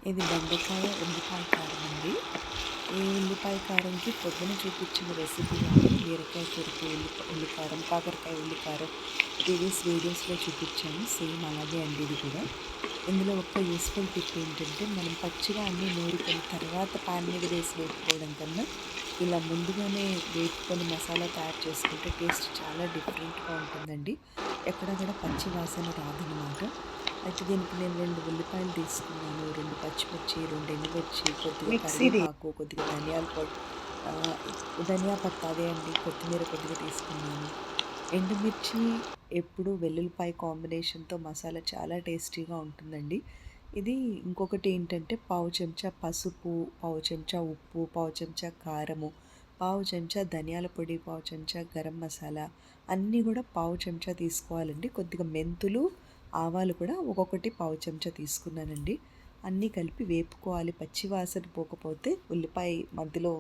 ఇది బెండకాయ ఉల్లిపాయ కారం అండి. ఈ ఉల్లిపాయ కారంకి పొద్దున చూపించిన రెసిపీ కానీ బీరకాయ కూరకి ఉల్లికారం, కాకరకాయ ఉల్లికారం ప్రీవియస్ వీడియోస్లో చూపించాను. సేమ్ అలాగే అండి ఇది కూడా. ఇందులో ఒక యూస్ఫుల్ టిప్ ఏంటంటే, మనం పచ్చిగా అన్నీ నూరుకొని తర్వాత పాన్ మీద వేసి వేపుకోవడం కన్నా ఇలా ముందుగానే వేపుకొని మసాలా తయారు చేసుకుంటే టేస్ట్ చాలా డిఫరెంట్గా ఉంటుందండి. ఎక్కడ కూడా పచ్చి వాసన రాదనమాట. అయితే దీనికి నేను 2 ఉల్లిపాయలు తీసుకున్నాను, 2 పచ్చిమిర్చి, 2 ఎండుమిర్చి, కొద్దిగా కరివేపాకు, కొద్దిగా ధనియాల పొడి, ధనియా పత్తా అదే అండి, కొత్తిమీర కొద్దిగా తీసుకున్నాను. ఎండుమిర్చి ఎప్పుడు వెల్లుల్లిపాయ కాంబినేషన్తో మసాలా చాలా టేస్టీగా ఉంటుందండి. ఇది ఇంకొకటి ఏంటంటే, పావు చెంచా పసుపు, పావు చెంచా ఉప్పు, పావు చెంచా కారము, పావు చెంచా ధనియాల పొడి, పావు చెంచా గరం మసాలా అన్నీ కూడా పావు చెంచా తీసుకోవాలండి. కొద్దిగా మెంతులు, ఆవాలు కూడా ఒక్కొక్కటి పావు చెంచా తీసుకున్నానండి. అన్నీ కలిపి వేపుకోవాలి. పచ్చి వాసన పోకపోతే ఉల్లిపాయ మధ్యలో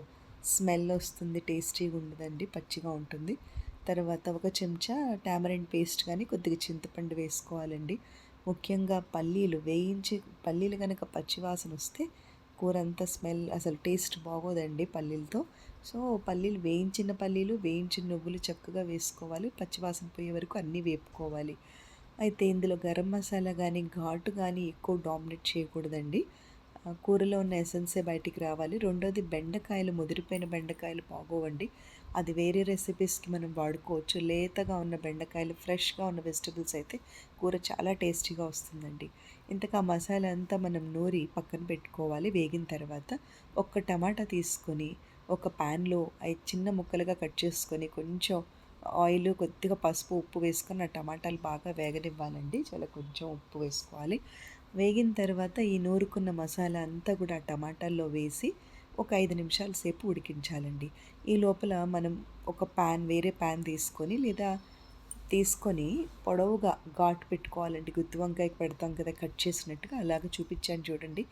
స్మెల్ వస్తుంది, టేస్టీగా ఉండదండి, పచ్చిగా ఉంటుంది. తర్వాత ఒక చెంచా టామరిన్ పేస్ట్ కానీ కొద్దిగా చింతపండు వేసుకోవాలండి. ముఖ్యంగా పల్లీలు కనుక పచ్చివాసన వస్తే కూర అంతా స్మెల్ అసలు టేస్ట్ బాగోదండి పల్లీలతో. సో వేయించిన నువ్వులు చక్కగా వేసుకోవాలి. పచ్చివాసన పోయే వరకు అన్నీ వేపుకోవాలి. అయితే ఇందులో గరం మసాలా కానీ ఘాటు కానీ ఎక్కువ డామినేట్ చేయకూడదండి. కూరలో ఉన్న ఎసెన్సే బయటికి రావాలి. రెండోది, ముదిరిపోయిన బెండకాయలు బాగోవండి. అది వేరే రెసిపీస్కి మనం వాడుకోవచ్చు. లేతగా ఉన్న బెండకాయలు, ఫ్రెష్గా ఉన్న వెజిటబుల్స్ అయితే కూర చాలా టేస్టీగా వస్తుందండి. ఇంతకు ఆ మసాలా అంతా మనం నూరి పక్కన పెట్టుకోవాలి. వేగిన తర్వాత ఒక టమాటా తీసుకొని ఒక ప్యాన్లో చిన్న ముక్కలుగా కట్ చేసుకొని కొంచెం ఆయిల్, కొద్దిగా పసుపు, ఉప్పు వేసుకొని ఆ టమాటాలు బాగా వేగనివ్వాలండి. చాలా కొంచెం ఉప్పు వేసుకోవాలి. వేగిన తర్వాత ఈ నూరుకున్న మసాలా అంతా కూడా ఆ టమాటాల్లో వేసి ఒక 5 నిమిషాల సేపు ఉడికించాలండి. ఈ లోపల మనం ఒక వేరే ప్యాన్ తీసుకొని పొడవుగా ఘాటు పెట్టుకోవాలండి. గుత్తి వంకాయకి పెడతాం కదా, కట్ చేసినట్టుగా అలాగ చూపించాను చూడండి.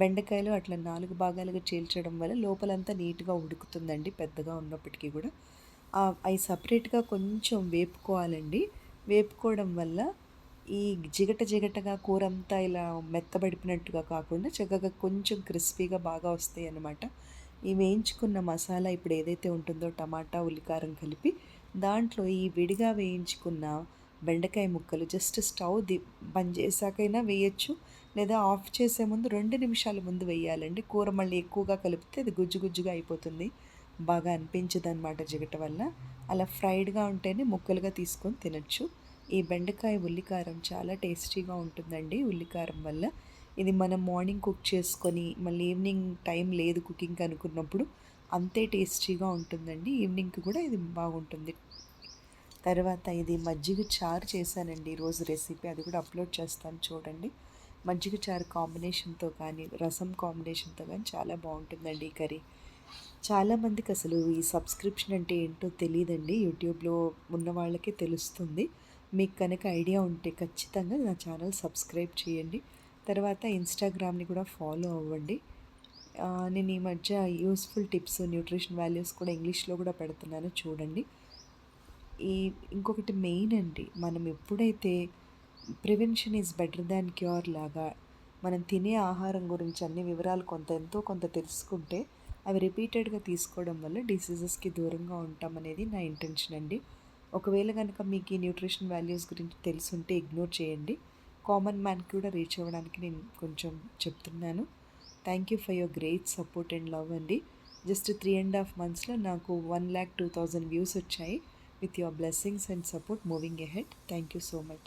బెండకాయలు అట్లా 4 భాగాలుగా చీల్చడం వల్ల లోపలంతా నీట్గా ఉడుకుతుందండి, పెద్దగా ఉన్నప్పటికీ కూడా. అవి సపరేట్గా కొంచెం వేపుకోవాలండి. వేపుకోవడం వల్ల ఈ జిగటగా కూర అంతా ఇలా మెత్తబడిపినట్టుగా కాకుండా చక్కగా కొంచెం క్రిస్పీగా బాగా వస్తాయి అన్నమాట. ఈ వేయించుకున్న మసాలా ఇప్పుడు ఏదైతే ఉంటుందో టమాటా, ఉల్లికారం కలిపి దాంట్లో ఈ విడిగా వేయించుకున్న బెండకాయ ముక్కలు జస్ట్ బంద్ చేశాకైనా వేయచ్చు, లేదా ఆఫ్ చేసే ముందు 2 నిమిషాల ముందు వేయాలండి. కూర మళ్ళీ ఎక్కువగా కలిపితే అది గుజ్జుగా అయిపోతుంది, బాగా అనిపించదు అనమాట జిగట వల్ల. అలా ఫ్రైడ్గా ఉంటేనే ముక్కలుగా తీసుకొని తినచ్చు. ఈ బెండకాయ ఉల్లికారం చాలా టేస్టీగా ఉంటుందండి. ఉల్లికారం వల్ల ఇది మనం మార్నింగ్ కుక్ చేసుకొని మళ్ళీ ఈవినింగ్ టైం లేదు కుకింగ్ అనుకున్నప్పుడు అంతే టేస్టీగా ఉంటుందండి. ఈవినింగ్కి కూడా ఇది బాగుంటుంది. తర్వాత ఇది మజ్జిగ చారు చేశానండి ఈరోజు రెసిపీ, అది కూడా అప్లోడ్ చేస్తాను చూడండి. మజ్జిగ చారు కాంబినేషన్తో కానీ రసం కాంబినేషన్తో కానీ చాలా బాగుంటుందండి ఈ కర్రీ. చాలామందికి అసలు ఈ సబ్స్క్రిప్షన్ అంటే ఏంటో తెలియదండి. యూట్యూబ్లో ఉన్న వాళ్ళకే తెలుస్తుంది. మీకు కనుక ఐడియా ఉంటే ఖచ్చితంగా నా ఛానల్ సబ్స్క్రైబ్ చేయండి. తర్వాత ఇన్స్టాగ్రామ్ని కూడా ఫాలో అవ్వండి. నేను ఈ మధ్య యూస్ఫుల్ టిప్స్, న్యూట్రిషన్ వాల్యూస్ కూడా ఇంగ్లీష్లో కూడా పెడుతున్నాను చూడండి. ఇంకొకటి మెయిన్ అండి, మనం ఎప్పుడైతే prevention is better than cure లాగా మనం తినే ఆహారం గురించి అన్ని వివరాలు ఎంతో కొంత తెలుసుకుంటే అవి రిపీటెడ్గా తీసుకోవడం వల్ల డిసీజెస్కి దూరంగా ఉంటామనేది నా ఇంటెన్షన్ అండి. ఒకవేళ కనుక మీకు ఈ న్యూట్రిషన్ వాల్యూస్ గురించి తెలుసుంటే ఇగ్నోర్ చేయండి. కామన్ మ్యాన్కి కూడా రీచ్ అవ్వడానికి నేను కొంచెం చెప్తున్నాను. Thank you for your great support and love అండి. జస్ట్ 3.5 monthsలో నాకు 1,02,000 వ్యూస్ వచ్చాయి. With your blessings and support moving ahead. Thank you so much.